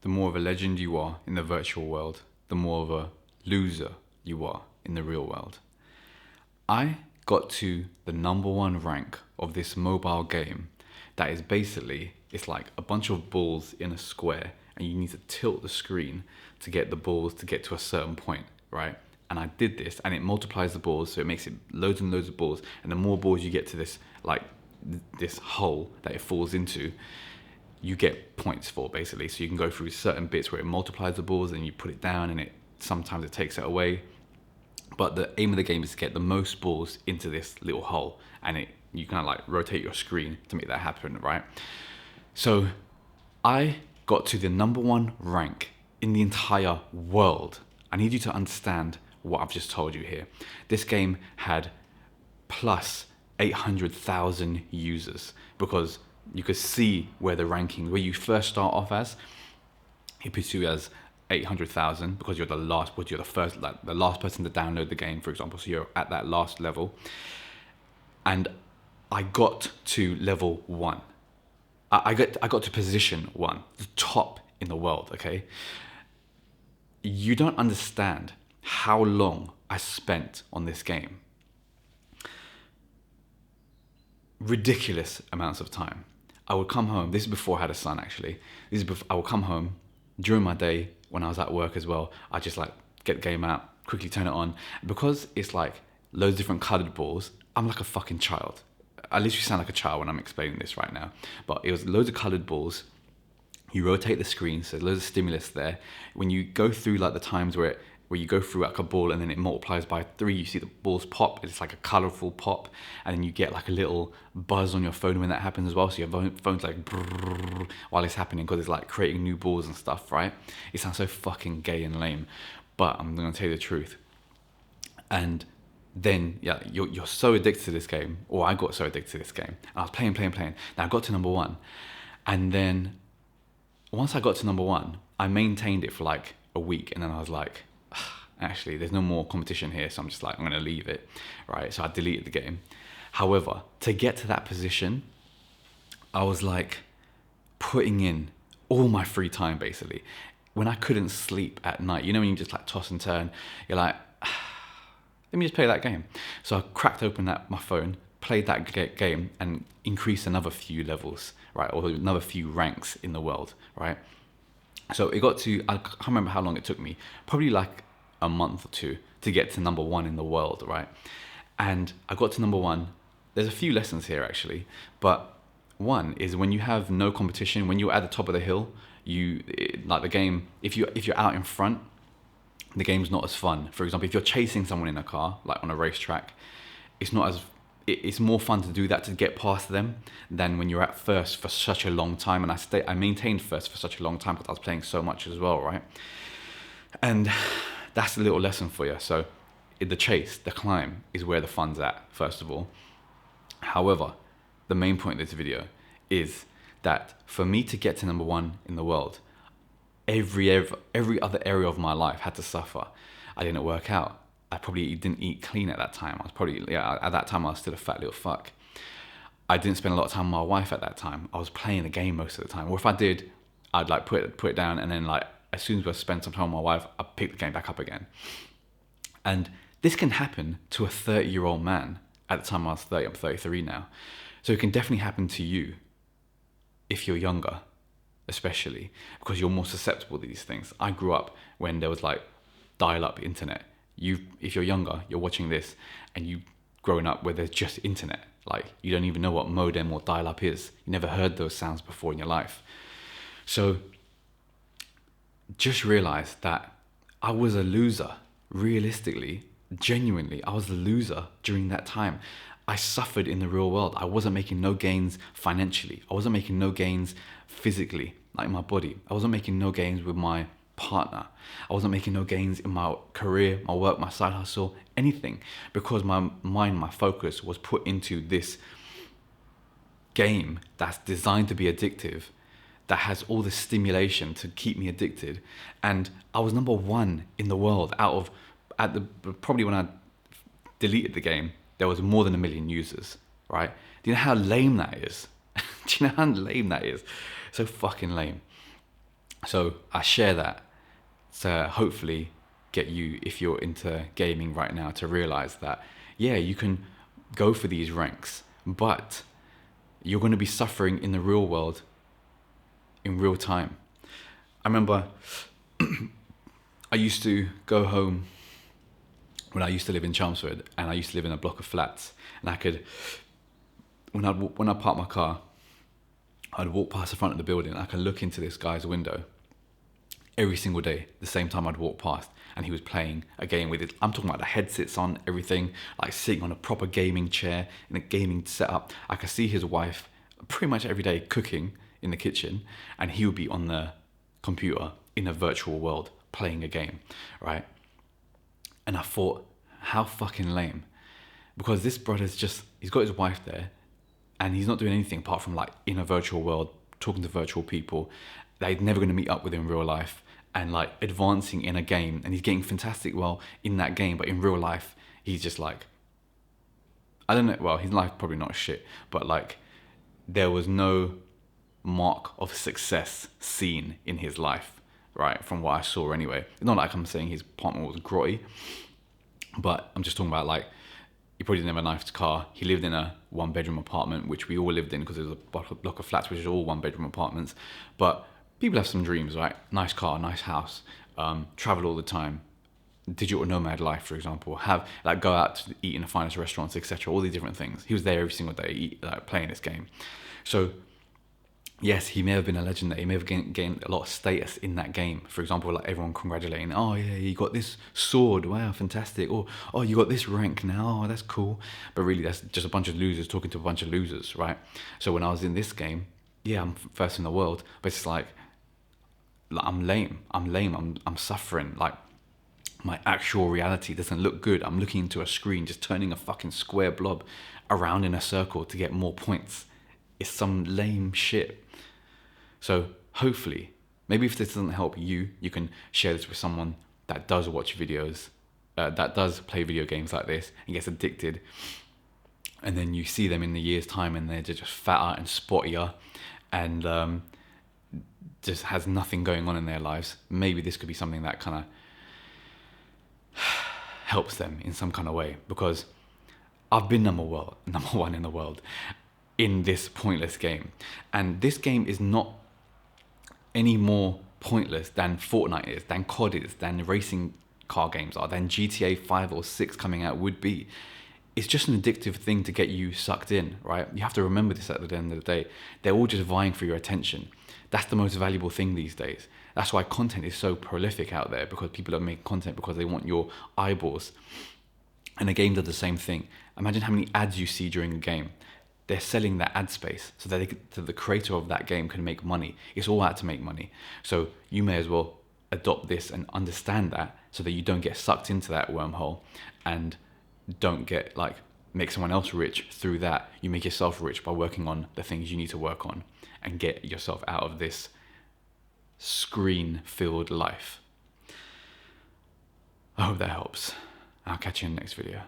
the more of a legend you are in the virtual world, the more of a loser you are in the real world. I got to the number one rank of this mobile game that is basically, it's like a bunch of balls in a square and you need to tilt the screen to get the balls to get to a certain point, right? And I did this and it multiplies the balls, so it makes it loads and loads of balls, and the more balls you get to this, like this hole that it falls into, you get points for, basically. So you can go through certain bits where it multiplies the balls and you put it down and it sometimes it takes it away. But the aim of the game is to get the most balls into this little hole, and you kind of like rotate your screen to make that happen, right? So I got to the number one rank in the entire world. I need you to understand what I've just told you here. This game had plus 800,000 users, because you could see where the ranking, where you first start off as, it puts you as 800,000 because you're the last, but you're the first, like the last person to download the game, for example. So you're at that last level. And I got to level 1. I got to position 1, the top in the world, okay? You don't understand how long I spent on this game. Ridiculous amounts of time. I would come home, this is before I had a son actually. I would come home during my day when I was at work as well. I just like get the game out, quickly turn it on. Because it's like loads of different colored balls, I'm like a fucking child. I literally sound like a child when I'm explaining this right now. But it was loads of colored balls. You rotate the screen, so there's loads of stimulus there. When you go through like the times where you go through like a ball and then it multiplies by 3, you see the balls pop. It's like a colorful pop, and then you get like a little buzz on your phone when that happens as well. So your phone's like brrrr while it's happening, because it's like creating new balls and stuff, right? It sounds so fucking gay and lame, but I'm gonna tell you the truth. And then yeah, you're so addicted to this game, or I got so addicted to this game. And I was playing. Now I got to number 1, and then once I got to number 1, I maintained it for like a week, and then I was like, actually, there's no more competition here, so I'm just like, I'm gonna leave it, right? So I deleted the game. However, to get to that position, I was like putting in all my free time, basically. When I couldn't sleep at night, you know, when you just like toss and turn, you're like, let me just play that game. So I cracked open my phone, played that game, and increased another few levels, right? Or another few ranks in the world, right? So it got to, I can't remember how long it took me, probably like a month or 2 to get to number 1 in the world, right? And I got to number 1. There's a few lessons here actually, but one is when you have no competition, when you're at the top of the hill, like the game, if you're out in front, the game's not as fun. For example, if you're chasing someone in a car, like on a racetrack, it's more fun to do that, to get past them, than when you're at first for such a long time. And I maintained first for such a long time because I was playing so much as well, right? And that's a little lesson for you. So the chase, the climb, is where the fun's at, first of all. However, the main point of this video is that for me to get to number 1 in the world, every other area of my life had to suffer. I didn't work out. I probably didn't eat clean at that time. At that time I was still a fat little fuck. I didn't spend a lot of time with my wife at that time. I was playing the game most of the time. Or if I did, I'd like put it down, and then like as soon as I spent some time with my wife, I'd pick the game back up again. And this can happen to a 30-year-old man. At the time I was 30, I'm 33 now. So it can definitely happen to you if you're younger, especially because you're more susceptible to these things. I grew up when there was like dial-up internet. If you're younger, you're watching this, and you've grown up where there's just internet. Like you don't even know what modem or dial-up is. You never heard those sounds before in your life. So just realize that I was a loser. Realistically, genuinely, I was a loser during that time. I suffered in the real world. I wasn't making no gains financially. I wasn't making no gains physically, like my body. I wasn't making no gains with my partner. I wasn't making no gains in my career, my work, my side hustle, anything, because my mind, my focus was put into this game that's designed to be addictive, that has all the stimulation to keep me addicted. And I was number 1 in the world probably when I deleted the game, there was more than 1 million users, right? Do you know how lame that is? Do you know how lame that is? So fucking lame. So I share that to hopefully get you, if you're into gaming right now, to realize that, yeah, you can go for these ranks, but you're going to be suffering in the real world in real time. I remember I used to go home when I used to live in Chelmsford, and I used to live in a block of flats, and I could, when I parked my car, I'd walk past the front of the building, and I could look into this guy's window every single day, the same time I'd walk past, and he was playing a game with it. I'm talking about the headsets on, everything, like sitting on a proper gaming chair in a gaming setup. I could see his wife pretty much every day cooking in the kitchen, and he would be on the computer in a virtual world playing a game, right? And I thought, how fucking lame. Because this brother's just, he's got his wife there, and he's not doing anything apart from like in a virtual world, talking to virtual people that he's never going to meet up with in real life, and like advancing in a game, and he's getting fantastic well in that game, but in real life, he's just like, I don't know, well, his life probably not shit, but like there was no mark of success seen in his life, right? From what I saw anyway. It's not like I'm saying his apartment was grotty, but I'm just talking about like, he probably didn't have a nice car. He lived in a 1-bedroom apartment, which we all lived in because it was a block of flats, which is all 1-bedroom apartments. But people have some dreams, right? Nice car, nice house, travel all the time, digital nomad life, for example, have like go out to eat in the finest restaurants, etc. All these different things. He was there every single day, playing this game. So yes, he may have been a legend there. He may have gained a lot of status in that game. For example, like everyone congratulating, oh yeah, you got this sword, wow, fantastic. Or, oh, you got this rank now, oh, that's cool. But really, that's just a bunch of losers talking to a bunch of losers, right? So when I was in this game, yeah, I'm first in the world, but it's like I'm lame. I'm suffering. Like my actual reality doesn't look good. I'm looking into a screen, just turning a fucking square blob around in a circle to get more points. It's some lame shit. So hopefully, maybe if this doesn't help you, you can share this with someone that does watch videos, that does play video games like this and gets addicted. And then you see them in the year's time and they're just fatter and spottier and just has nothing going on in their lives. Maybe this could be something that kind of helps them in some kind of way, because I've been number one in the world in this pointless game. And this game is not any more pointless than Fortnite is, than COD is, than racing car games are, than GTA 5 or 6 coming out would be. It's just an addictive thing to get you sucked in, right? You have to remember this at the end of the day. They're all just vying for your attention. That's the most valuable thing these days. That's why content is so prolific out there, because people are making content because they want your eyeballs. And the game does the same thing. Imagine how many ads you see during a game. They're selling that ad space so that the creator of that game can make money. It's all out to make money. So you may as well adopt this and understand that, so that you don't get sucked into that wormhole and don't get like make someone else rich through that. You make yourself rich by working on the things you need to work on and get yourself out of this screen-filled life. I hope that helps. I'll catch you in the next video.